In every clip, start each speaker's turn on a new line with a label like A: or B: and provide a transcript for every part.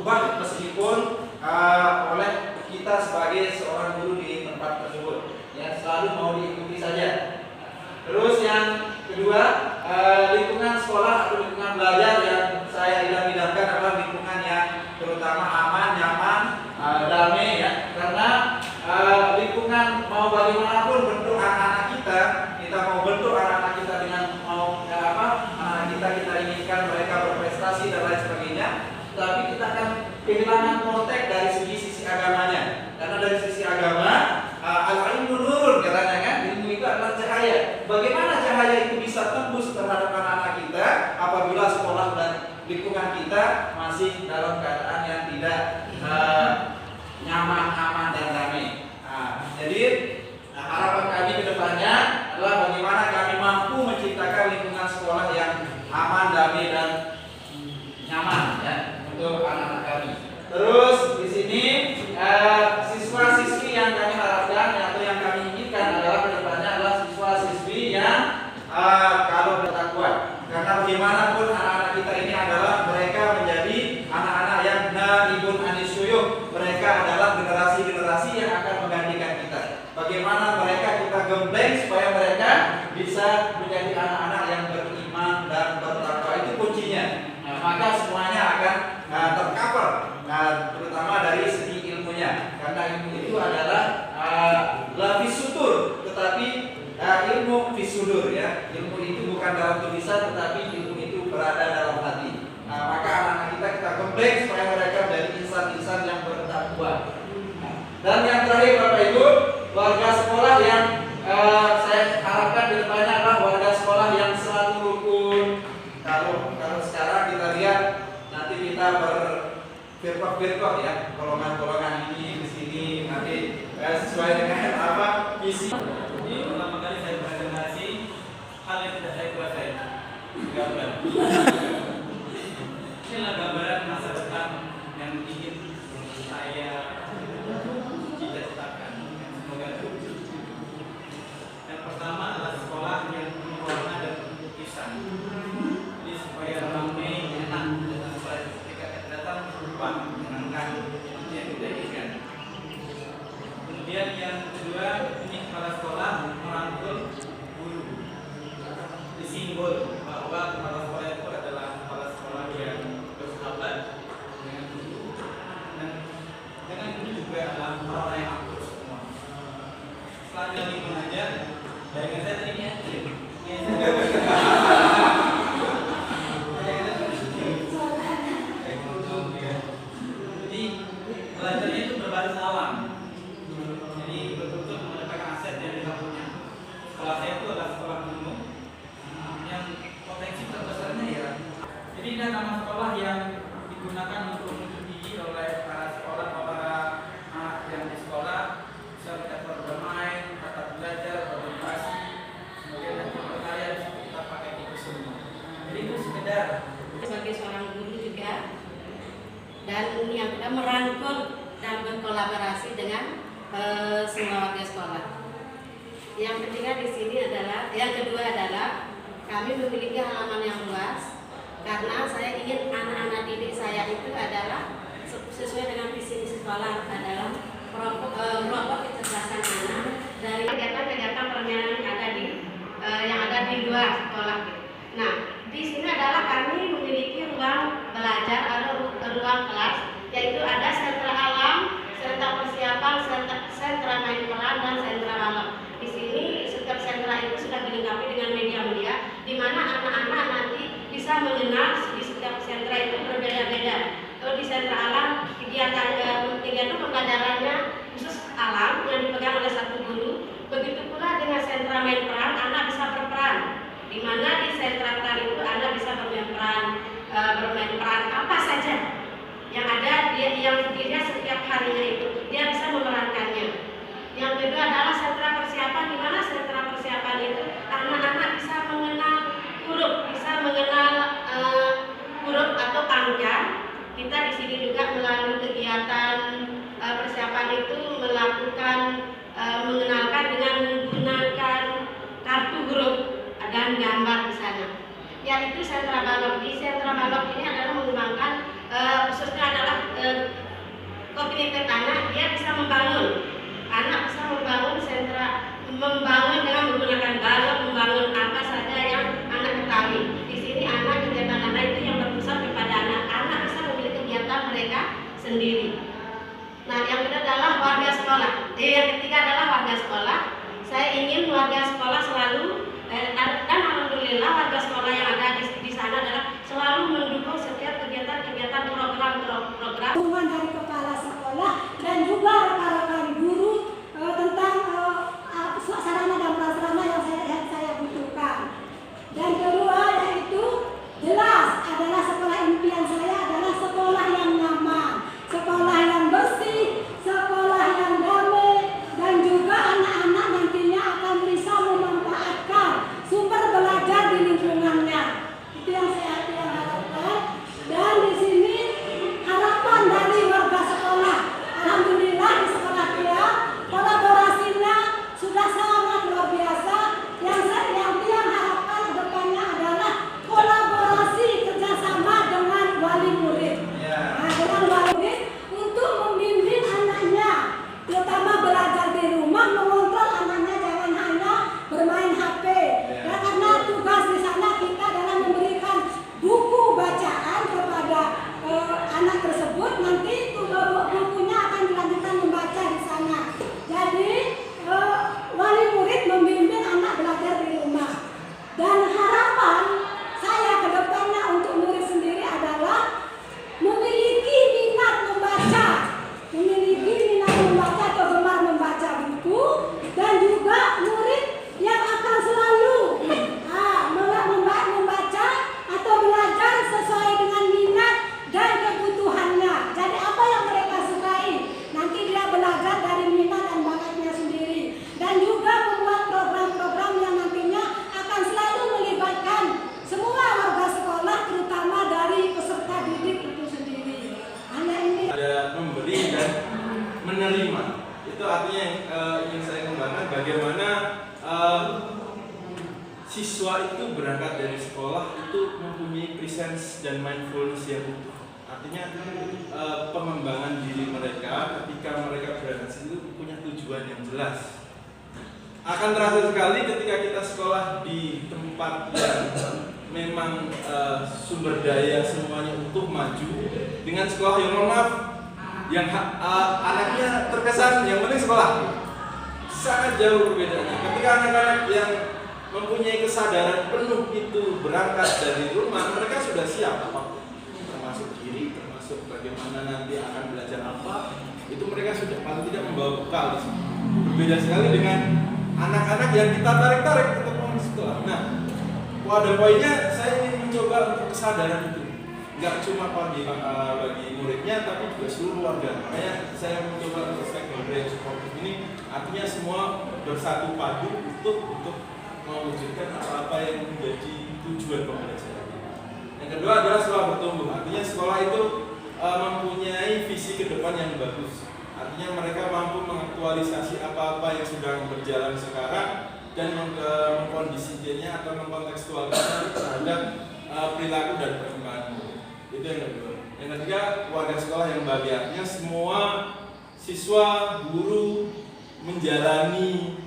A: berubah meskipun oleh kita sebagai seorang guru di tempat tersebut. Ya, selalu mau diikuti saja. Terus yang kedua, lingkungan sekolah atau lingkungan belajar yang saya idam-idamkan adalah lingkungan yang terutama aman, nyaman, damai ya. Karena lingkungan mau bagaimanapun bentuk anak-anak kita mau bentuk anak-anak kita dengan mau anak-anak kita inginkan mereka berprestasi dan lain sebagainya, tapi kita akan kehilangan konteks dari sisi agamanya. Karena dari sisi agama, al-ilmu nurun katanya kan, ilmu itu adalah cahaya. Bagaimana cahaya itu bisa tembus terhadap anak-anak kita apabila sekolah dan lingkungan kita masih dalam keadaan yang tidak nyaman, aman dan damai. Jadi harapan kami ke depannya adalah bagaimana kami mampu menciptakan lingkungan sekolah yang aman, damai dan nyaman ya untuk anak-anak kami. Terus di sini siswa-siswi yang kami harapkan atau yang kami inginkan adalah ke depannya adalah siswa-siswi yang kalau bertakwa. Karena bagaimanapun anak-anak kita ini adalah mereka menjadi anak-anak yang naibun anisyuyuh. Mereka adalah generasi-generasi yang akan menggantikan kita. Bagaimana mereka kita gembleng supaya mereka bisa menjadi anak-anak yang beriman dan bertakwa, itu kuncinya. Maka semuanya akan tercover, terutama dari segi ilmunya. Karena ilmu itu adalah la fisutur, tetapi ilmu fisudur ya. Ilmu itu bukan dalam tulisan, tetapi ilmu itu berada dalam hati. Maka anak-anak kita gembleng supaya mereka menjadi insan-insan yang bertakwa. Dan yang terakhir Bapak Ibu, warga sekolah yang saya harapkan di depannya adalah warga sekolah yang selalu rukun. Kalau sekarang kita lihat nanti kita berfirqah ya, golongan-golongan ini di sini nanti sesuai dengan apa visi.
B: Ini pertama kali saya presentasi hal yang tidak saya kuasai. Gambar. Inilah gambaran masa depan yang ingin saya cita-citakan. Semoga terwujud. Yang pertama adalah sekolah yang penuh warna dan lukisan. Jadi supaya ramai, enak, dan supaya ketika kita datang berubah, menyenangkan, yang kita inginkan. Kemudian yang kedua, ini kepala sekolah merangkul guru. Disimbol bahwa kepala sekolah itu adalah kepala sekolah yang bersahabat dengan guru, dan dengan guru juga adalah orang yang akur semua. Selanjutnya lingkungan mengajar, bayangan saya tadinya jadi belajarnya itu berbasis alam. Jadi betul-betul menggunakan aset yang kita punya. Sekolah saya itu adalah sekolah gunung yang potensi terbesarnya ya. Jadi ini nama sekolah yang digunakan untuk mendidik oleh para sekolah, para anak yang di sekolah bisa mendapat bermain, tata belajar, berinteraksi, kemudian nanti berkarya kita pakai itu semua. Jadi itu sekedar
C: sebagai seorang guru juga, dan ini yang kita merangkul dan berkolaborasi dengan semua warga sekolah. Yang ketiga di sini adalah, yang kedua adalah kami memiliki halaman yang luas karena saya ingin anak-anak didik saya itu adalah sesuai dengan visi misi sekolah adalah merokok kecerdasan anak dari kegiatan-kegiatan permainan yang ada di luar sekolah. Nah, di sini adalah kami memiliki ruang belajar atau ruang kelas, yaitu ada sentra alam, sentra persiapan, sentra main peran, dan sentra alam. Di sini setiap sentra itu sudah dilengkapi dengan media-media, di mana anak-anak nanti bisa mengenal di setiap sentra itu berbeda-beda. Kalau di sentra alam kegiatan pembelajarannya khusus alam yang dipegang oleh satu guru. Begitu pula dengan sentra main peran, anak bisa berperan. Di mana di sentra peran itu anak bisa bermain peran apa saja yang ada yang dirinya setiap harinya itu dia bisa memerankannya. Yang kedua adalah sentra persiapan, di mana sentra persiapan itu anak-anak bisa mengenal huruf, bisa mengenal huruf atau angka. Kita di sini juga melalui kegiatan persiapan itu melakukan mengenalkan dengan menggunakan kartu huruf dan gambar di sana. Yaitu sentra balok. Di sentra balok ini adalah mengembangkan khususnya adalah kognitif anak, dia bisa membangun. Anak bisa membangun sentra, membangun dengan menggunakan balok, membangun apa saja yang anak ketahui. Di sini anak kegiatan anak itu yang berpusat kepada anak bisa memiliki kegiatan mereka sendiri. Nah, yang kedua adalah warga sekolah. Yang ketiga adalah warga sekolah. Saya ingin warga sekolah selalu dan alhamdulillah warga sekolah yang ada di sana adalah selalu mendukung setiap kegiatan-kegiatan program-program.
D: Dukungan dari kepala sekolah dan juga rekan-rekan guru tentang sarana dan prasarana yang saya butuhkan. Dan kedua yaitu jelas adalah sekolah impian saya adalah sekolah yang nyaman, sekolah yang bersih, sekolah yang damai, dan juga anak-anak nantinya akan bisa memanfaatkan sumber belajar di lingkungannya. Itu yang saya harapkan. Dan di sini harapan dari warga sekolah, alhamdulillah di sekolah dia kolaborasinya sudah sangat luar biasa. Yang harapkan depannya adalah kolaborasi kerjasama dengan wali murid. Nah, dengan wali murid untuk membimbing anaknya, terutama belajar di rumah, mengontrol anaknya jangan hanya bermain HP. Ya, karena tugas di sana kita adalah memberikan buku bacaan kepada anak tersebut, nanti bukunya akan dilanjutkan membaca di sana. Jadi wali murid membimbing anak belajar di rumah. Dan harapan saya ke depannya untuk murid sendiri adalah memiliki minat membaca, atau gemar membaca buku, dan juga murid yang akan selalu membaca atau belajar sesuai dengan minat dan kebutuhannya. Jadi apa yang mereka sukai, nanti dia belajar dari minat dan bakatnya sendiri. Dan juga membuat program-program yang nantinya akan selalu melibatkan semua warga sekolah, terutama dari peserta didik itu sendiri. Hanya ini.
A: Ada memberi dan menerima. Itu artinya yang ingin saya kembangkan bagaimana siswa itu berangkat dari sekolah itu mempunyai presence dan mindfulness yang utuh. Artinya pengembangan diri mereka ketika mereka berangkat itu punya tujuan yang jelas. Akan terasa sekali ketika kita sekolah di tempat yang memang sumber daya semuanya utuh maju dengan sekolah yang mohon maaf yang anaknya terkesan yang penting sekolah, sangat jauh perbedaannya. Ketika anak-anak yang mempunyai kesadaran penuh itu berangkat dari rumah, mereka sudah siap apapun, termasuk diri, termasuk bagaimana nanti akan belajar apa, itu mereka sudah paling tidak membawa bekal. Berbeda sekali dengan anak-anak yang kita tarik-tarik untuk mau sekolah. Nah, pada poinnya saya ingin mencoba untuk kesadaran itu. Nggak cuma bagi muridnya, tapi juga seluruh warga. Makanya saya mencoba untuk stakeholder yang supportif ini, artinya semua bersatu padu untuk mewujudkan apa-apa yang menjadi tujuan pembelajaran. Yang kedua adalah sekolah bertumbuh. Artinya sekolah itu mempunyai visi ke depan yang bagus. Artinya mereka mampu mengaktualisasi apa-apa yang sedang berjalan sekarang dan mengkondisikannya atau mengkontekstualkan terhadap perilaku dan perkembangan. Itu yang kedua. Yang ketiga, warga sekolah yang bahagia. Artinya semua siswa, guru menjalani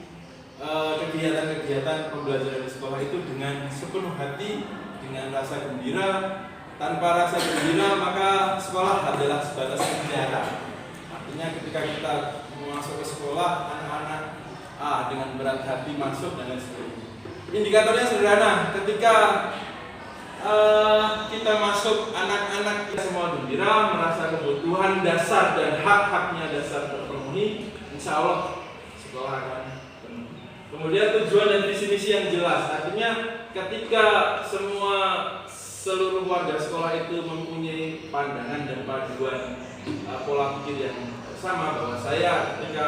A: kegiatan-kegiatan pembelajaran di sekolah itu dengan sepenuh hati, dengan rasa gembira. Tanpa rasa gembira maka sekolah adalah sebatas penjara. Artinya ketika kita masuk ke sekolah, anak-anak dengan berat hati masuk dan lain sebagainya. Indikatornya sederhana, ketika kita masuk, anak-anak kita semua gembira, merasa kebutuhan dasar dan hak-haknya dasar terpenuhi, insya Allah sekolah akan penuh. Kemudian tujuan dan visi-misi yang jelas, artinya ketika seluruh warga sekolah itu mempunyai pandangan dan paduan pola pikir yang sama, bahwa saya ketika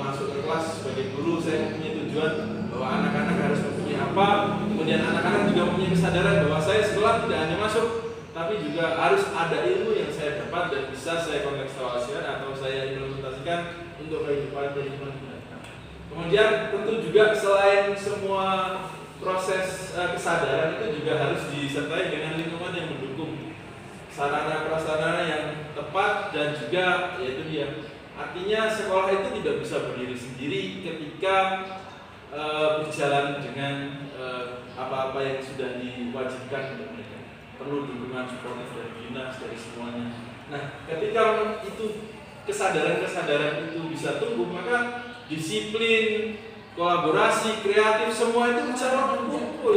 A: masuk ke kelas sebagai guru, saya mempunyai tujuan bahwa anak-anak harus mempunyai apa, kemudian anak-anak juga mempunyai kesadaran bahwa saya sekolah tidak hanya masuk, tapi juga harus ada ilmu yang saya dapat dan bisa saya kontekstualisasikan atau saya implementasikan untuk kehidupan mendatang. Kemudian tentu juga selain semua proses kesadaran itu juga harus disertai dengan lingkungan yang mendukung. sarana prasarana yang tepat, dan juga yaitu dia. Artinya sekolah itu tidak bisa berdiri sendiri ketika berjalan dengan apa-apa yang sudah diwajibkan untuk mereka. Perlu dukungan suportif dari dinas, dari semuanya. Nah, ketika itu kesadaran itu bisa tumbuh, maka disiplin, kolaborasi, kreatif, semua itu bisa berkumpul.